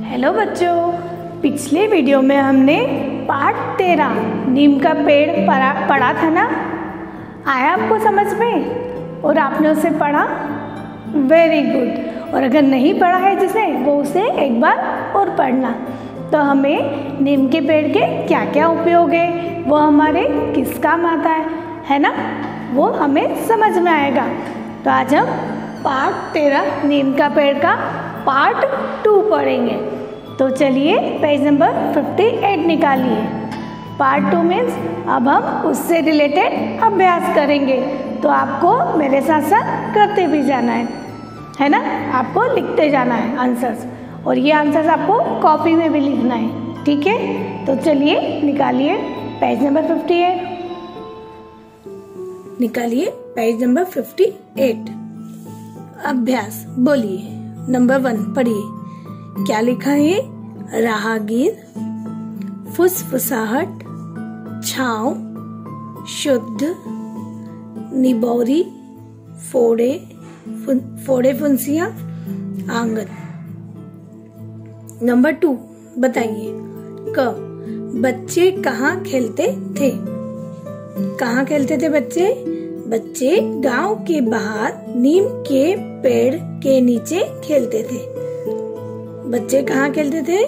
Hello बच्चों, पिछले video में हमने पार्ट 13 नीम का पेड़ पढ़ा था ना। आया आपको समझ में और आपने उसे पढ़ा? Very good. और अगर नहीं पढ़ा है जिसे, वो उसे एक बार और पढ़ना। तो हमें नीम के पेड़ के क्या क्या उपयोग है, वो हमारे किस काम आता है ना, वो हमें समझ में आएगा। तो आज हम पार्ट 13 नीम का पेड़ का पार्ट 2 पढ़ेंगे। तो चलिए पेज नंबर 58 निकालिए। पार्ट 2 मीन्स अब हम उससे रिलेटेड अभ्यास करेंगे। तो आपको मेरे साथ साथ करते भी जाना है ना, आपको लिखते जाना है आंसर्स, और ये आंसर्स आपको कॉपी में भी लिखना है, ठीक है। तो चलिए निकालिए पेज नंबर 58, निकालिए पेज नंबर 58। अभ्यास बोलिए। नंबर 1 पढ़िए, क्या लिखा है? राहगीर, फुसफुसाहट, छाँव, शुद्ध, निबौरी, फोड़े फुंसियाँ, आंगन। नंबर 2 बताइए। क, बच्चे कहाँ खेलते थे? कहाँ खेलते थे बच्चे? बच्चे गांव के बाहर नीम के पेड़ के नीचे खेलते थे। बच्चे कहाँ खेलते थे?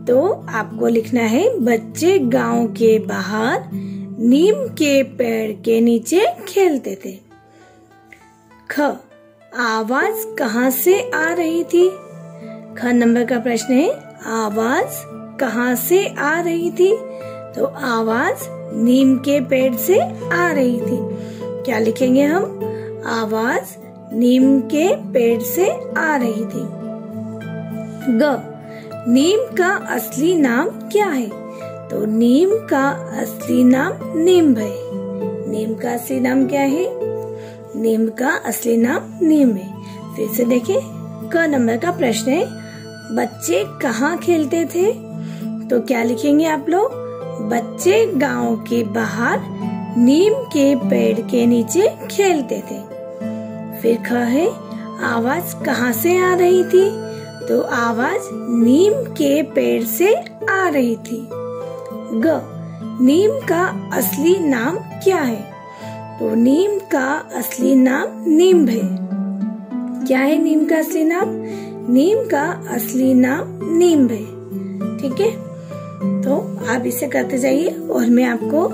तो आपको लिखना है बच्चे गांव के बाहर नीम के पेड़ के नीचे खेलते थे। ख, आवाज कहाँ से आ रही थी? ख नंबर का प्रश्न है, आवाज कहाँ से आ रही थी? तो आवाज नीम के पेड़ से आ रही थी। क्या लिखेंगे हम? आवाज नीम के पेड़ से आ रही थी। ग, नीम का असली नाम क्या है? तो नीम का असली नाम नीम है। नीम का असली नाम क्या है? नीम का असली नाम नीम है। फिर से देखें, क नंबर का प्रश्न है, बच्चे कहाँ खेलते थे? तो क्या लिखेंगे आप लोग? बच्चे गांव के बाहर नीम के पेड़ के नीचे खेलते थे। फिर ख है, आवाज कहाँ से आ रही थी? तो आवाज नीम के पेड़ से आ रही थी। ग, नीम का असली नाम क्या है? तो नीम का असली नाम नीम है। क्या है नीम का असली नाम? नीम का असली नाम नीम है, ठीक है। तो आप इसे करते जाइए और मैं आपको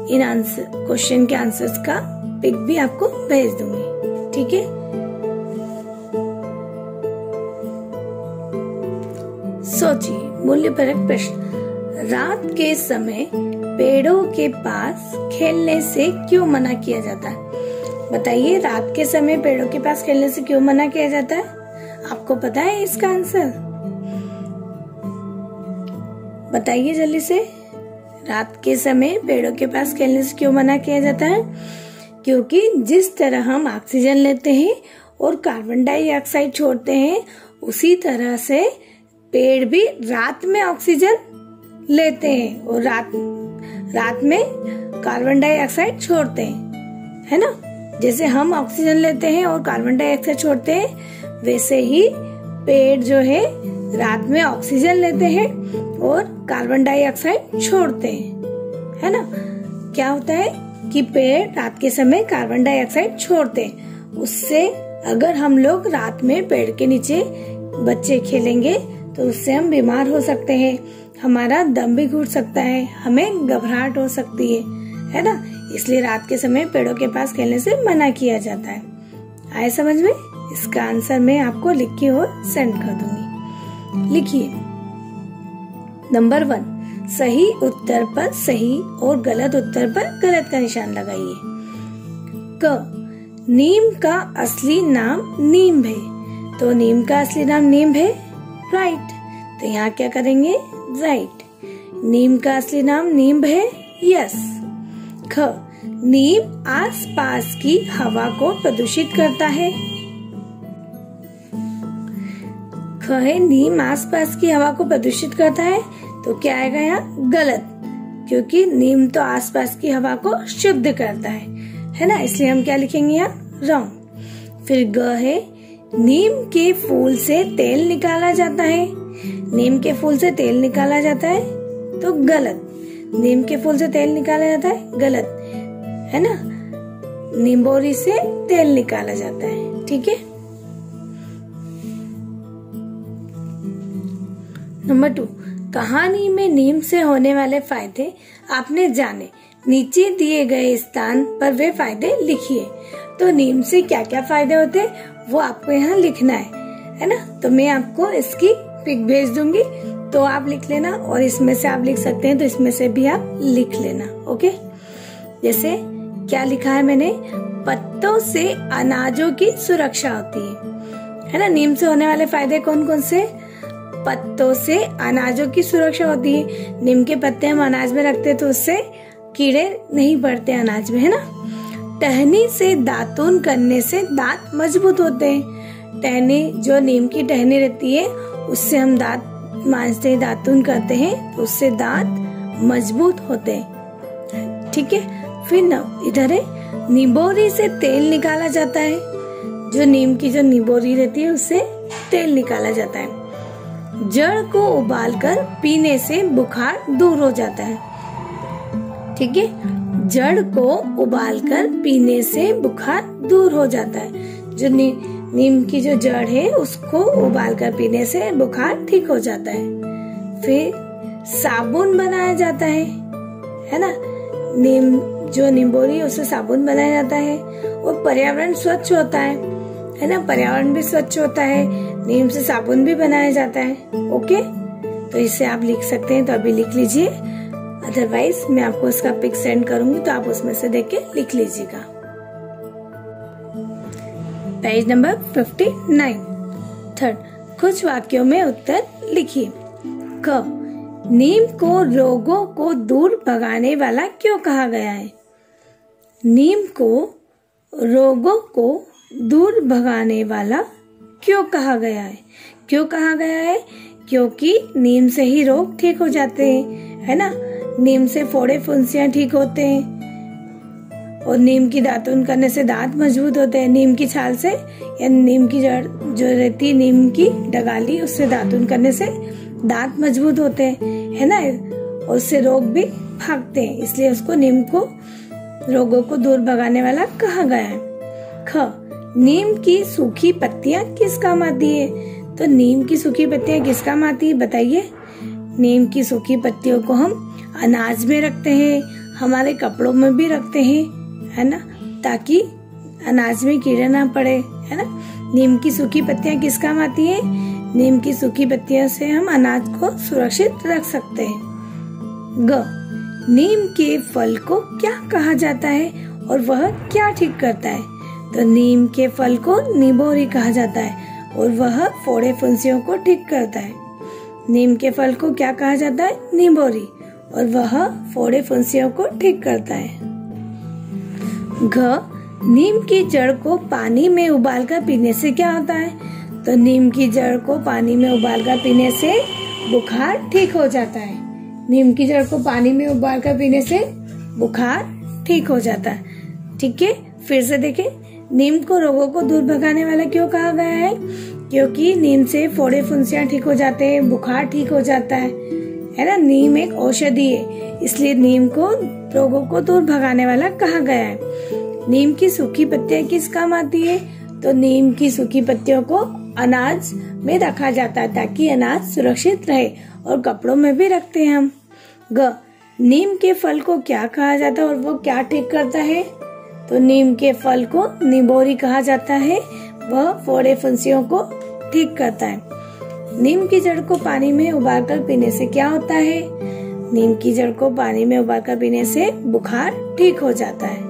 इन आंसर क्वेश्चन के आंसर्स का पिक भी आपको भेज दूंगी, ठीक है। सोचिए, मूल्यपरक प्रश्न। रात के समय पेड़ों के पास खेलने से क्यों मना किया जाता है? बताइए, रात के समय पेड़ों के पास खेलने से क्यों मना किया जाता है? आपको पता है इसका आंसर? बताइए जल्दी से। रात के समय पेड़ों के पास खेलने से क्यों मना किया जाता है? क्योंकि जिस तरह हम ऑक्सीजन लेते हैं और कार्बन डाइऑक्साइड छोड़ते हैं, उसी तरह से पेड़ भी रात में ऑक्सीजन लेते हैं और रात में कार्बन डाइऑक्साइड छोड़ते हैं, है ना। जैसे हम ऑक्सीजन लेते हैं और कार्बन डाइऑक्साइड छोड़ते हैं, वैसे ही पेड़ जो है रात में ऑक्सीजन लेते हैं और कार्बन डाइऑक्साइड छोड़ते हैं, है ना। क्या होता है कि पेड़ रात के समय कार्बन डाइऑक्साइड छोड़ते हैं। उससे अगर हम लोग रात में पेड़ के नीचे बच्चे खेलेंगे तो उससे हम बीमार हो सकते हैं, हमारा दम भी घुट सकता है, हमें घबराहट हो सकती है ना। इसलिए रात के समय पेड़ों के पास खेलने से मना किया जाता है। आए समझ में? इसका आंसर मैं आपको लिख के और सेंड कर दूंगी। लिखिए। नंबर 1, सही उत्तर पर सही और गलत उत्तर पर गलत का निशान लगाइए। क, नीम का असली नाम नीम है। तो नीम का असली नाम नीम है, राइट। तो यहाँ क्या करेंगे? राइट। नीम का असली नाम नीम है, यस। ख, नीम आसपास की हवा को प्रदूषित करता है। ख है, नीम आसपास की हवा को प्रदूषित करता है। तो क्या आएगा यहाँ? गलत, क्योंकि नीम तो आसपास की हवा को शुद्ध करता है ना। इसलिए हम क्या लिखेंगे यहाँ? रॉन्ग। फिर ग है, नीम के फूल से तेल निकाला जाता है। नीम के फूल से तेल निकाला जाता है तो गलत। नीम के फूल से तेल निकाला जाता है गलत, है ना। निम्बोरी से तेल निकाला जाता है, ठीक है। नंबर 2, कहानी में नीम से होने वाले फायदे आपने जाने। नीचे दिए गए स्थान पर वे फायदे लिखिए। तो नीम से क्या क्या फायदे होते हैं वो आपको यहाँ लिखना है ना। तो मैं आपको इसकी पिक भेज दूंगी, तो आप लिख लेना, और इसमें से आप लिख सकते हैं तो इसमें से भी आप लिख लेना, ओके। जैसे क्या लिखा है मैंने, पत्तों से अनाजों की सुरक्षा होती है ना। नीम से होने वाले फायदे कौन कौन से, पत्तों से अनाजों की सुरक्षा होती है। नीम के पत्ते हम अनाज में रखते हैं तो उससे कीड़े नहीं पड़ते अनाज में, है ना। टहनी से दातून करने से दांत मजबूत होते हैं। टहनी, जो नीम की टहनी रहती है उससे हम दांत मांजते हैं, दातून करते हैं तो उससे दांत मजबूत होते हैं, ठीक है। फिर न इधर है, निबोरी से तेल निकाला जाता है। जो नीम की जो निबोरी रहती है उससे तेल निकाला जाता है। जड़ को उबालकर पीने से बुखार दूर हो जाता है, ठीक है। जड़ को उबालकर पीने से बुखार दूर हो जाता है। जो नीम की जो जड़ है उसको उबालकर पीने से बुखार ठीक हो जाता है। फिर साबुन बनाया जाता है ना। नीम, जो निम्बोरी है उससे साबुन बनाया जाता है। और पर्यावरण स्वच्छ होता है ना। पर्यावरण भी स्वच्छ होता है, नीम से साबुन भी बनाया जाता है, ओके। तो इसे आप लिख सकते हैं, तो अभी लिख लीजिए, अदरवाइज मैं आपको इसका पिक सेंड करूंगी तो आप उसमें से देख के लिख लीजिएगा। Page number 59। थर्ड, कुछ वाक्यों में उत्तर लिखिए। क, नीम को रोगों को दूर भगाने वाला क्यों कहा गया है। नीम को रोगों को दूर भगाने वाला क्यों कहा गया है। क्यों कहा गया है, क्योंकि नीम से ही रोग ठीक हो जाते हैं, है ना। नीम से फोड़े फुंसियां ठीक होते हैं, और नीम की दातून करने से दांत मजबूत होते हैं। नीम की छाल से या नीम की जड़ जो रहती है, नीम की डगाली, उससे दातून करने से दांत मजबूत होते हैं, है ना। और उससे रोग भी भागते हैं, इसलिए उसको नीम को रोगों को दूर भगाने वाला कहा गया है। ख, नीम की सूखी पत्तियां किस काम आती है। तो नीम की सूखी पत्तियां किस काम आती है बताइए। नीम की सूखी पत्तियों को हम अनाज में रखते हैं, हमारे कपड़ों में भी रखते हैं, है ना, ताकि अनाज में कीड़े ना पड़े, है ना। नीम की सूखी पत्तियां किस काम आती है। नीम की सूखी पत्तियों से हम अनाज को सुरक्षित रख सकते हैं। ग, नीम के फल को क्या कहा जाता है और वह क्या ठीक करता है। तो नीम के फल को निबोरी कहा जाता है और वह फोड़े फुंसियों को ठीक करता है। नीम के फल को क्या कहा जाता है, निबोरी, और वह फोड़े फुंसियों को ठीक करता है। घ, नीम की जड़ को पानी में उबालकर पीने से क्या होता है। तो नीम की जड़ को पानी में उबालकर पीने से बुखार ठीक हो जाता है। नीम की जड़ को पानी में उबालकर पीने से बुखार ठीक हो जाता है, ठीक है। फिर से देखें, नीम को रोगों को दूर भगाने वाला क्यों कहा गया है, क्योंकि नीम से फोड़े फुंसियां ठीक हो जाते हैं, बुखार ठीक हो जाता है ना। नीम एक औषधि है, इसलिए नीम को रोगों को दूर भगाने वाला कहा गया है। नीम की सूखी पत्तियां किस काम आती है। तो नीम की सूखी पत्तियों को अनाज में रखा जाता है ताकि अनाज सुरक्षित रहे, और कपड़ों में भी रखते हैं हम। ग, नीम के फल को क्या कहा जाता है और वो क्या ठीक करता है। तो नीम के फल को निबोरी कहा जाता है, वह फोड़े फुंसियों को ठीक करता है। नीम की जड़ को पानी में उबालकर पीने से क्या होता है। नीम की जड़ को पानी में उबालकर पीने से बुखार ठीक हो जाता है,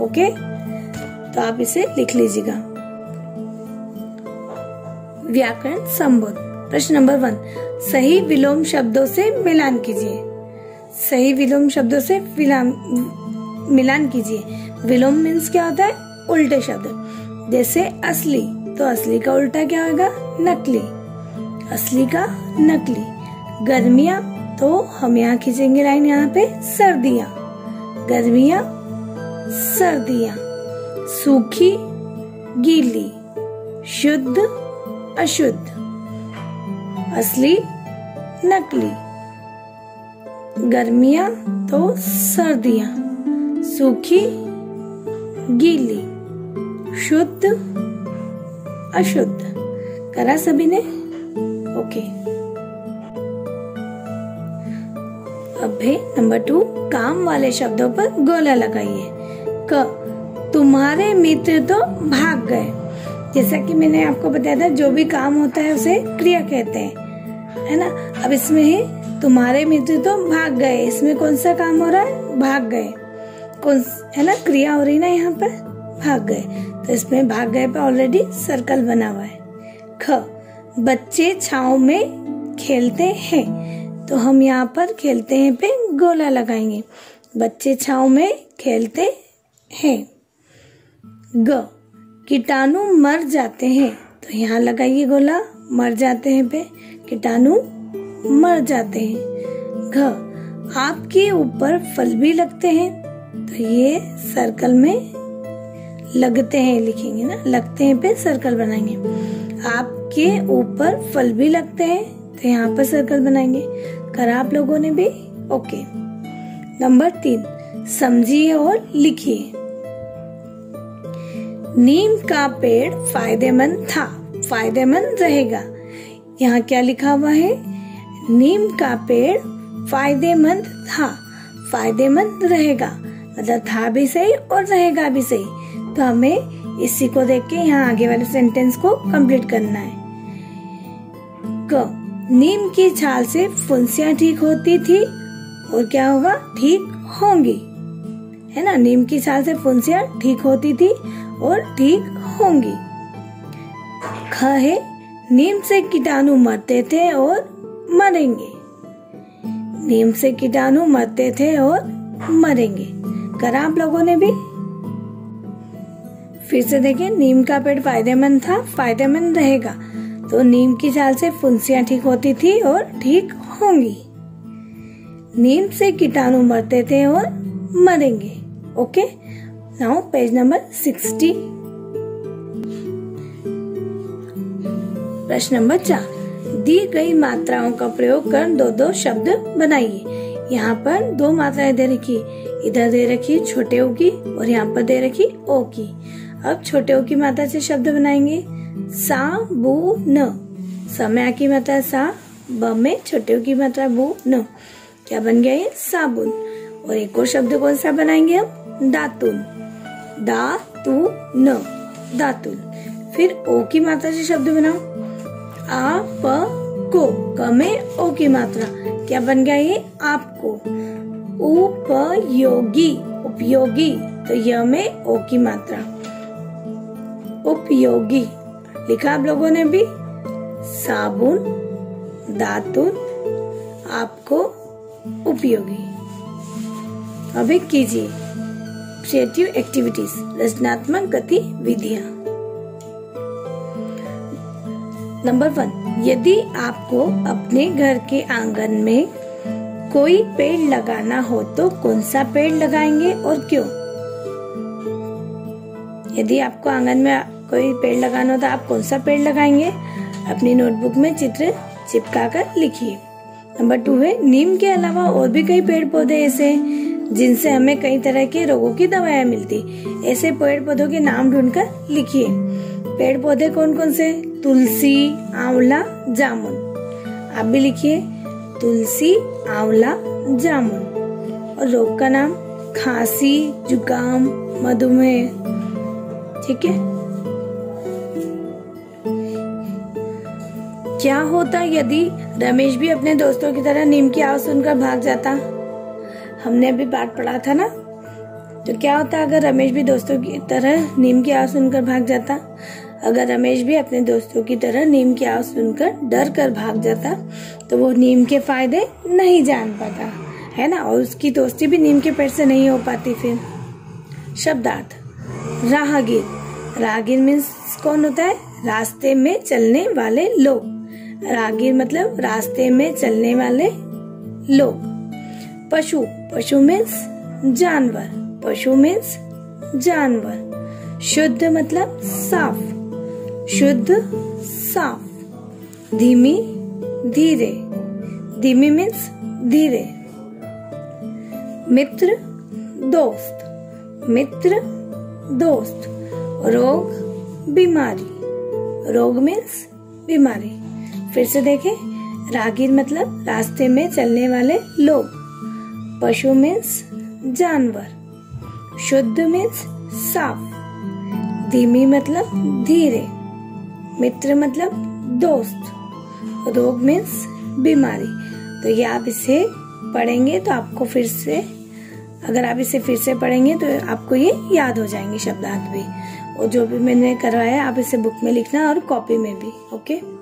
ओके। तो आप इसे लिख लीजिएगा। व्याकरण संबोध, प्रश्न नंबर 1, सही विलोम शब्दों से मिलान कीजिए। सही विलोम शब्दों से मिलान कीजिए। विलोम मीन्स क्या होता है, उल्टे शब्द। जैसे असली, तो असली का उल्टा क्या होगा, नकली। असली का नकली। गर्मियाँ, तो हम यहाँ खींचेंगे लाइन, यहाँ पे सर्दियाँ, गर्मियाँ सर्दियाँ। सूखी गीली, शुद्ध अशुद्ध, असली नकली, गर्मियां तो सर्दियां, सूखी गीली, शुद्ध अशुद्ध। करा सभी ने? ओके। अब है नंबर 2, काम वाले शब्दों पर गोला लगाइए। क, तुम्हारे मित्र तो भाग गए। जैसा कि मैंने आपको बताया था, जो भी काम होता है उसे क्रिया कहते हैं, है ना। अब इसमें है तुम्हारे मित्र तो भाग गए, इसमें कौन सा काम हो रहा है? भाग गए। कौन है ना, क्रिया हो रही ना यहाँ पर, भाग गए। तो इसमें भाग गए पे ऑलरेडी सर्कल बना हुआ है। ख, बच्चे छांव में खेलते हैं, तो हम यहाँ पर खेलते हैं पे गोला लगाएंगे। बच्चे छांव में खेलते हैं। ग, कीटाणु मर जाते हैं, तो यहाँ लगाइए गोला, मर जाते हैं पे, कीटाणु मर जाते हैं। घ, आपके ऊपर फल भी लगते हैं, तो ये सर्कल में लगते हैं लिखेंगे ना, लगते हैं पे सर्कल बनाएंगे। आपके ऊपर फल भी लगते हैं, तो यहाँ पर सर्कल बनाएंगे। करा आप लोगों ने भी? ओके। नंबर 3, समझिए और लिखिए। नीम का पेड़ फायदेमंद था, फायदेमंद रहेगा। यहाँ क्या लिखा हुआ है? नीम का पेड़ फायदेमंद था, फायदेमंद रहेगा, मतलब था भी सही और रहेगा भी सही। तो हमें इसी को देख के यहाँ आगे वाले सेंटेंस को कंप्लीट करना है। क, नीम की छाल से फुंसियां ठीक होती थी, और क्या होगा? ठीक होंगी, है ना। नीम की छाल से फुंसियां ठीक होती थी और ठीक होंगी। ख है, नीम से कीटाणु मरते थे और मरेंगे। नीम से कीटाणु मरते थे और मरेंगे। करा आप लोगों ने भी? फिर से देखिए, नीम का पेड़ फायदेमंद था, फायदेमंद रहेगा, तो नीम की छाल से फुंसियां ठीक होती थी और ठीक होंगी। नीम से कीटाणु मरते थे और मरेंगे। ओके। Now page number 60। प्रश्न नंबर 4, दी गई मात्राओं का प्रयोग कर दो दो शब्द बनाइए। यहाँ पर 2 मात्राएं दे रखी, इधर दे रखी छोटे ओ की और यहाँ पर दे रखी ओ की। अब छोटे ओ की मात्रा से शब्द बनाएंगे। साबुन, स में आ की मात्रा सा, ब में छोटे ओ की मात्रा बु, न, क्या बन गया ये? साबुन। और एक और शब्द कौन सा बनाएंगे हम? दातुन, दातुन, दातुन। फिर ओ की मात्रा से शब्द बनाओ। आप को, क में ओ की मात्रा, क्या बन गया ये? आपको। उपयोगी, उपयोगी, तो य में ओ की मात्रा, उपयोगी। लिखा आप लोगों ने भी? साबुन, दातुन, आपको, उपयोगी। अभी कीजिए क्रिएटिव एक्टिविटीज, रचनात्मक गतिविधियां। नंबर 1, यदि आपको अपने घर के आंगन में कोई पेड़ लगाना हो तो कौन सा पेड़ लगाएंगे और क्यों? यदि आपको आंगन में कोई पेड़ लगाना हो तो आप कौन सा पेड़ लगाएंगे? अपनी नोटबुक में चित्र चिपका कर लिखिए। नंबर 2 है, नीम के अलावा और भी कई पेड़ पौधे ऐसे जिनसे हमें कई तरह के रोगों की दवाएं मिलती, ऐसे पेड़ पौधों के नाम ढूंढकर लिखिए। पेड़ पौधे कौन कौन से? तुलसी, आंवला, जामुन। आप भी लिखिए तुलसी, आंवला, जामुन। और रोग का नाम? खांसी, जुकाम, मधुमेह। ठीक है। क्या होता यदि रमेश भी अपने दोस्तों की तरह नीम की आवाज सुनकर भाग जाता? हमने अभी पाठ पढ़ा था ना। तो क्या होता अगर रमेश भी दोस्तों की तरह नीम की आवाज सुनकर भाग जाता? अगर रमेश भी अपने दोस्तों की तरह नीम की आवाज सुनकर डर कर भाग जाता तो वो नीम के फायदे नहीं जान पाता, है ना, और उसकी दोस्ती भी नीम के पेड़ से नहीं हो पाती। फिर शब्दार्थ, राहगीर, राहगीर मीन्स कौन होता है? रास्ते में चलने वाले लोग। राहगीर मतलब रास्ते में चलने वाले लोग। पशु, पशु मीन्स जानवर, पशु मीन्स जानवर। शुद्ध मतलब साफ, शुद्ध, साफ। धीमी, धीरे। धीमी मीन्स धीरे। मित्र, दोस्त। मित्र, दोस्त। रोग, बीमारी। रोग मीन्स बीमारी। फिर से देखें, राहगीर मतलब रास्ते में चलने वाले लोग। पशु मीन्स जानवर। शुद्ध मीन्स साफ। धीमी मतलब धीरे। मित्र मतलब दोस्त। रोग मीन्स बीमारी। तो ये आप इसे पढ़ेंगे तो आपको फिर से, अगर आप इसे फिर से पढ़ेंगे तो आपको ये याद हो जाएंगे शब्दार्थ भी। और जो भी मैंने करवाया आप इसे बुक में लिखना और कॉपी में भी। ओके।